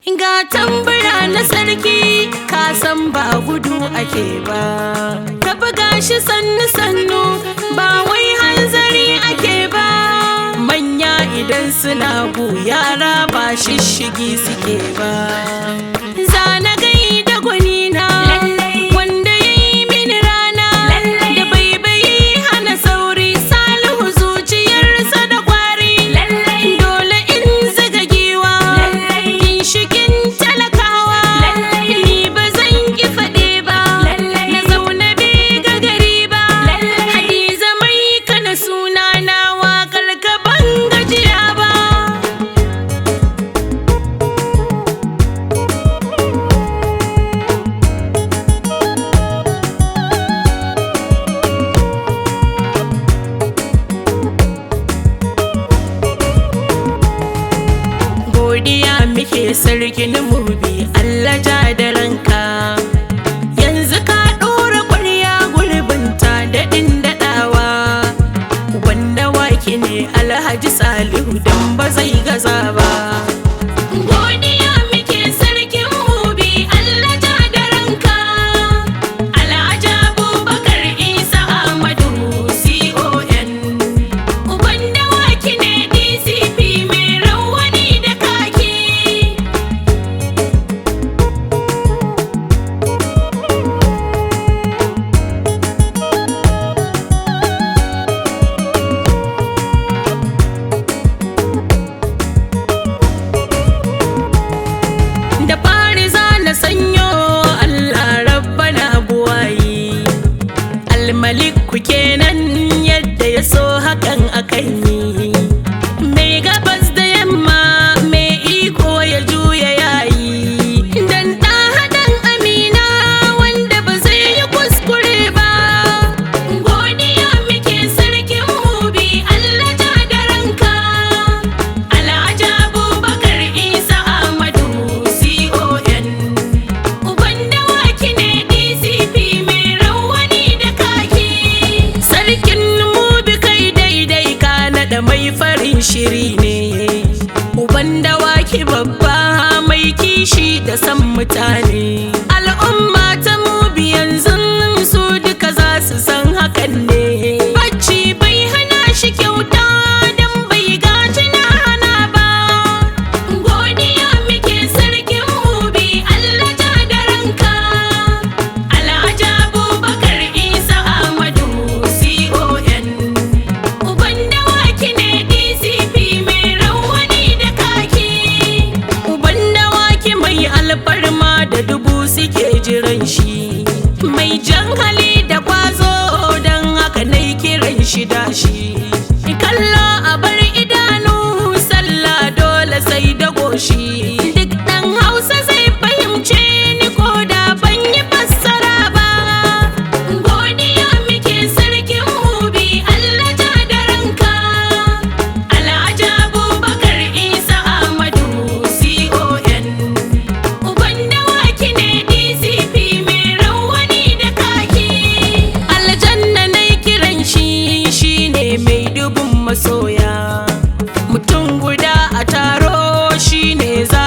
Ga tambura na sarki ka san ba gudu ake ba, ka buga shi sannu-sannu ba wai hanzari ake ba. Manya idan suna bu yara ba shishigi suke ba. Zana gai da gwanina wanda ya yi mini rana da baibayi hana sauri, Salihu zuciyarsa da kwari. Dole in zaga giwa ginshikin talakawa, ni ba zan ki faɗe ba, na zauna bi ga gari ba. Hadiza mai kana suna na waƙar ka ban gajiya ba. Godiya muke sarkin mubi, Allah ja da ranka. Yanzu ka ɗora ƙwarya gurbinta daɗin daɗawa. Wanda waki ne Alhaji Salihu don ba zai gaza ba. Godiya muke sarkin mubi, Allah ja da ranka. Alhaji Abubakar Isa Ahmadu CON. Wanda waki ne DCP mai rawani da kaki. Da fari za na sanyo Allah rabbana buwayi, almaliku kenan yadda ya so hakan akan yi. Mai gabas da yamma mai iko ya juya yayi, dan ɗa haɗin amina wanda ba zai yi kuskure ba. Godiya muke sarkin mubi, Allah ja da ranka. Alhaji Abubakar Isa Ahmadu CON. Wanda waki ne DCP mai rawani da kaki. Sarkin mubi kai daidai ka naɗa mai farin shiri ne. Uban dawaki babba mai kishi da san mutane. Al'umma ta mubi yanzu su duka za su san hakan ne. Bacci bai hana shi kyauta don bai gaji na hana ba. Godiya muke sarkin mubi, Allah ja da ranka. Alhaji Abubakar Isa Ahmadu CON. Wanda waki ne DCP mai rawani da kaki. Wanda waki mai alfarma da dubu suke jiran shi. Mai jan hali da kwazo don haka nai kiran shi da shi. Kallo a bar idanu, sallah dole sai da goshi. Duk ɗan Hausa zai fahimce ni ko da ban yi fassara ba. Godiya muke sarkin mubi, Allah ja da ranka. Alhaji Abubakar Isa Ahmadu CON. Wanda waki ne DCP mai rawani da kaki. Aljanna nai kiran shi, shine mai dubun masoya. Mutum guda a taro shine za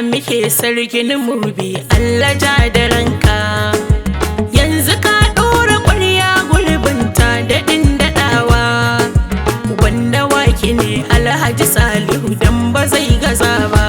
muke sarkin mubi Allah ja da ranka yanzu ka ɗora ƙwarya gurbinta daɗin daɗawa wanda waki ne Alhaji Salihu dan ba zai gaza ba